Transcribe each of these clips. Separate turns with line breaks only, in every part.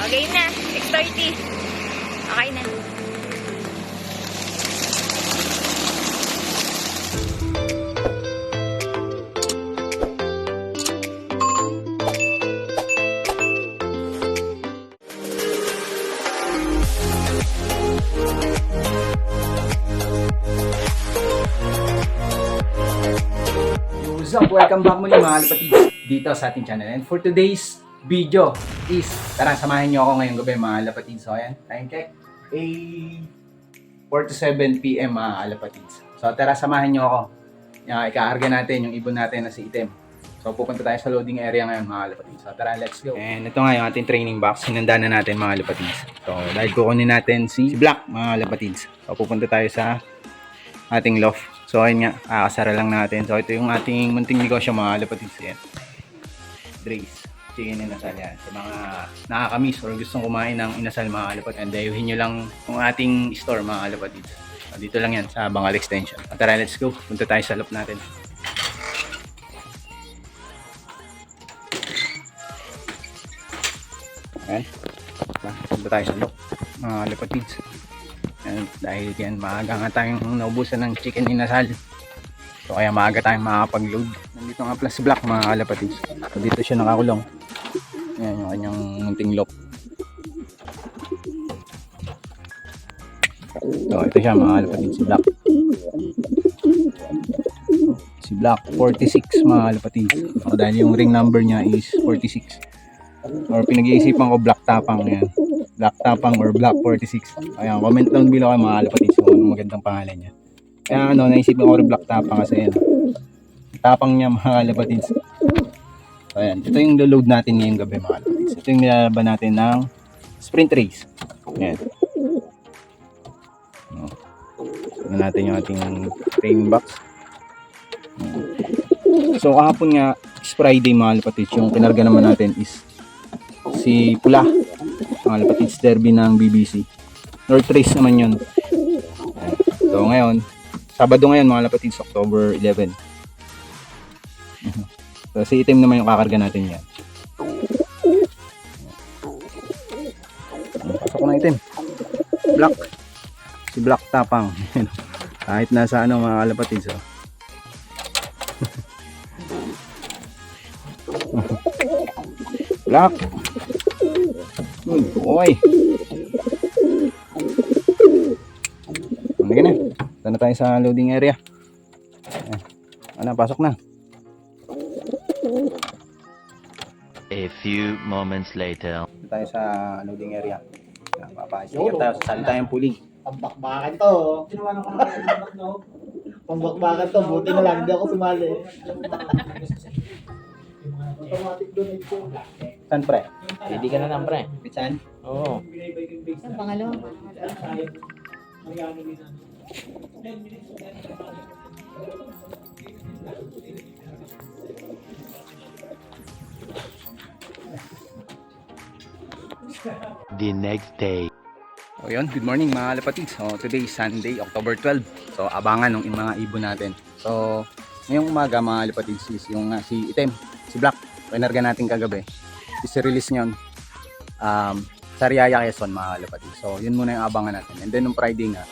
Okay na. X30. Okay na.
What's up? Welcome back muli mga kalapatids dito sa ating channel. And for today's video is, tara samahin nyo ako ngayong gabi mga kalapatids. So ayan, time check, 8:47 PM mga kalapatids. So tara samahin nyo ako. Ikaarga natin yung ibon natin na si Item. So pupunta tayo sa loading area ngayon mga kalapatids. So tara, let's go. And ito nga yung ating training box. Hinanda na natin mga kalapatids. So dahil kukunin natin si Black mga kalapatids. So pupunta tayo sa ating loft. So ayun nga, kakasara lang natin. So ito yung ating munting negosyo mga kalapatids. Yan. Dre's Chicken Inasal yan. Sa mga nakakamiss or gustong kumain ng inasal mga kalapatids. And dayuhin nyo lang yung ating store mga kalapatids. So, dito lang yan sa Bangal Extension. Tara, let's go. Punta tayo sa loft natin. Ayan. Punta tayo sa loft mga kalapatids. And dahil yan, maaga nga tayong naubusan ng chicken inasal. So kaya maaga tayong makakapag-load. Nandito nga plus Black mga kalapatids. So dito siya nakakulong. Yan yung kanyang munting lock. So ito siya mga kalapatids, si Black. Si Black 46 mga kalapatids. So dahil yung ring number niya is 46. Or pinag-iisipan ko Black Tapang yan. Black Tapang or Black 46. Ayan, comment down below kayo mga kalapatids kung anong magandang pangalan niya. Kaya naisipan ko rin Black Tapang kasi yan. Tapang niya mga kalapatids. So ayan, ito yung load natin ngayong gabi mga kalapatids. Ito yung nilalaban natin ng sprint race. Ayan. Ito natin yung ating training box. So kahapon nga is Friday mga kalapatids. Yung kinarga naman natin is si Pula, mga Lapatids Derby ng BBC. North Race naman yun. So ngayon, Sabado ngayon mga Lapatids, October 11. So si Item naman yung kakarga natin yan. Pasok ko na Item. Black. Si Black Tapang. Kahit nasa ano mga Lapatids. Oh. Black. Okay. Halika na. Punta na tayo sa loading area. Ano, pasok na.
A few moments later.
Punta tayo sa loading area. Papasikat tayo. Sasali tayong puling.
Pambakbakan to. Pambakbakan to. Buti na lang. Hindi ako sumali. Automatic donate ko.
Saan pre?
Hindi ka na lang, pre.
Saan?
Oo.
Ang pangalawa.
The next day.
So yun, good morning mga Lapatids. So today is Sunday, October 12. So abangan ng mga ibon natin. So ngayong umaga mga Lapatids is yung si Item, si Black. Pinarga natin kagabi. Is-release nyon sa Riyaya, Quezon mga Lapatids. So yun muna yung abangan natin. And then nung Friday nga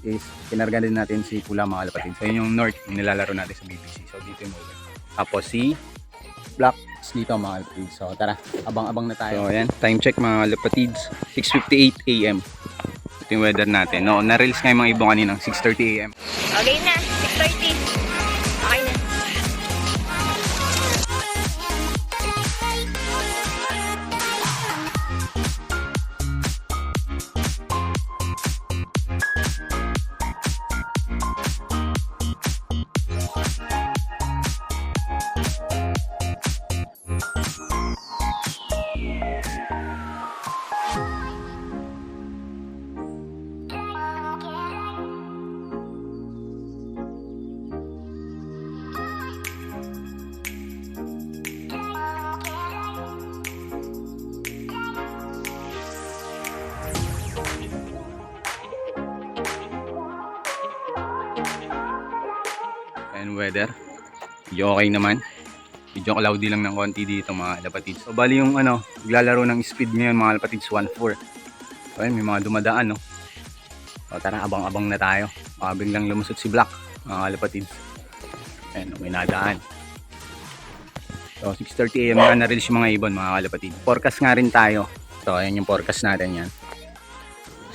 is kinarga din natin si Pula mga Lapatids. So yun yung North, yung nilalaro natin sa BBC. So dito yung movie. Tapos si Black dito mga Lapatids. So tara, abang-abang na tayo. So ayan, time check mga Lapatids, 6:58 AM. Ito yung weather natin. No, na-release nga yung mga ibon kaninang 6:30 AM.
Okay na. X30. Okay na.
And weather, medyo okay naman. Medyo cloudy lang ng konti dito mga kalapatids. So bali yung naglalaro ng speed ngayon mga kalapatids 1.4. So ayun, may mga dumadaan no. So tara, abang-abang na tayo. Baka biglang lumusot si Black mga kalapatids. Ayun, may nadaan. So 6:30 AM na na-release yung mga ibon mga kalapatids. Forecast nga rin tayo. So ayan yung forecast natin yan.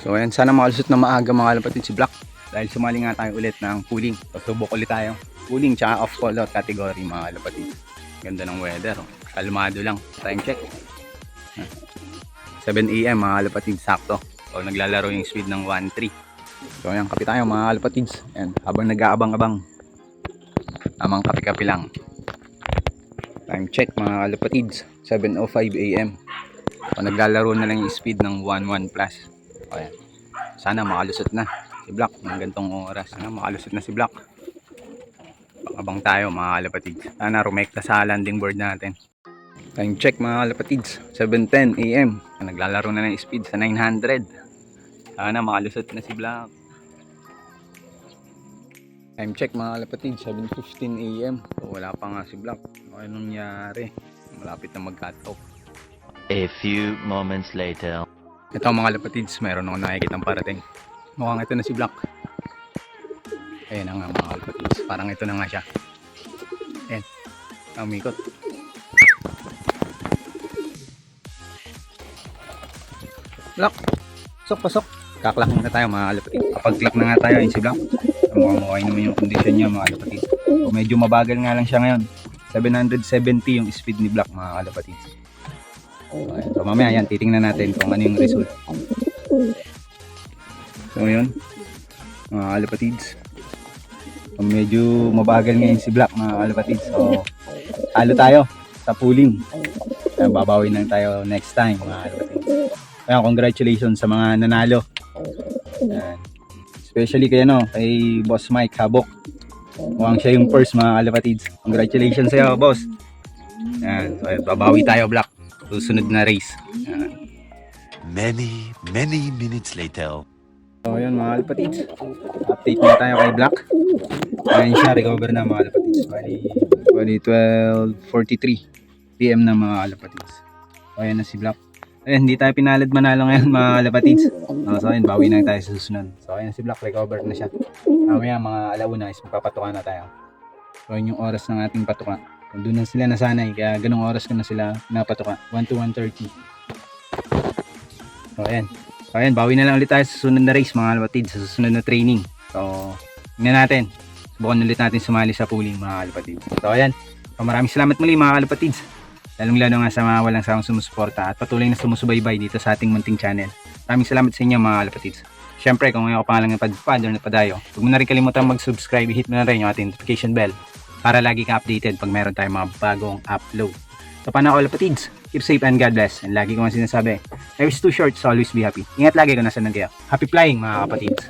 So ayan, sana makalusot na maaga mga kalapatids si Black. Dahil sumali nga tayo ulit ng pooling. So subok ulit tayo. Pooling tsaka off call out category mga kalapatids. Ganda ng weather. Kalmado lang. Time check. 7 AM mga kalapatids sakto. So naglalaro yung speed ng 1.3. So ayan, kape tayo mga kalapatids. Ayan, habang nag-aabang-abang. Amang kape-kape lang. Time check mga kalapatids. 7:05 AM. So naglalaro na lang yung speed ng 1.1 plus. So ayan. Sana makalusot na si Black ng gantong oras. Sana makalusot na si Black. Abang tayo mga kalapatids. Sana rumekta sa landing board natin. Time check mga kalapatids. 7:10 AM. Naglalaro na ng speed sa 900. Sana makalusot na si Black. Time check mga kalapatids. 7:15 AM. So, wala pa nga si Black. Ano nangyari? Malapit na mag-cut off.
A few moments later.
Ito mga kalapatids. Meron akong nakikitang parating. Mukhang ito na si Black. Ayan na nga mga kalapatids. Parang ito na nga siya. Ayan. Umikot. Black. Pasok. Kaklak na tayo mga kalapatids. Kapag click na nga tayo, ayun si Black. Mukhang okay naman yung condition niya mga kalapatids. So, medyo mabagal nga lang siya ngayon. 770 yung speed ni Black mga kalapatids. So mamaya yan, titingnan natin kung ano yung result. So yun, mga kalapatids. So, medyo mabagal ngayon si Black mga kalapatids. So talo tayo sa pooling. Kaya babawi lang tayo next time mga kalapatids. Kaya congratulations sa mga nanalo. Yan. Especially kay Boss Mike Habok. Mukhang siya yung first mga kalapatids. Congratulations sa iyo, boss. Yan. So babawi tayo Black. Susunod na race. Yan.
Many minutes later.
So yun mga kalapatids, update na tayo kay Black. Ayun siya, recover na mga kalapatids. Bali 12:43 PM na mga kalapatids. So ayan na si Black. Ayun, hindi tayo pinalad manalo ngayon mga kalapatids. So ayun, bawi na tayo sa susunod. So ayan si Black, recover na siya. Mamaya mga alauna is magpapatuka na tayo. So yun yung oras ng ating patuka. Doon na sila nasanay, kaya ganung oras ko na sila napatuka. 1 to 1:30. So ayan. So ayan, bawi na lang ulit tayo sa susunod na race mga kalapatids, sa susunod na training. So, tingnan natin. Subukan ulit natin sumali sa pooling mga kalapatids. So ayan, so, maraming salamat muli mga kalapatids. Lalong-lalo nga sa mga walang sawang sumusuporta at patuloy na sumusubaybay dito sa ating munting channel. Maraming salamat sa inyo mga kalapatids. Siyempre, kung ngayon ka pa nga lang napadpad or napadayo, huwag mo na rin kalimutan mag-subscribe, hit mo na rin yung ating notification bell para lagi ka updated pag meron tayong mga bagong upload. So paano kalapatids? Keep safe and God bless. And lagi ko nga sinasabi, life is too short, so always be happy. Ingat lagi kung nasa nandiyo. Happy flying mga kapatids.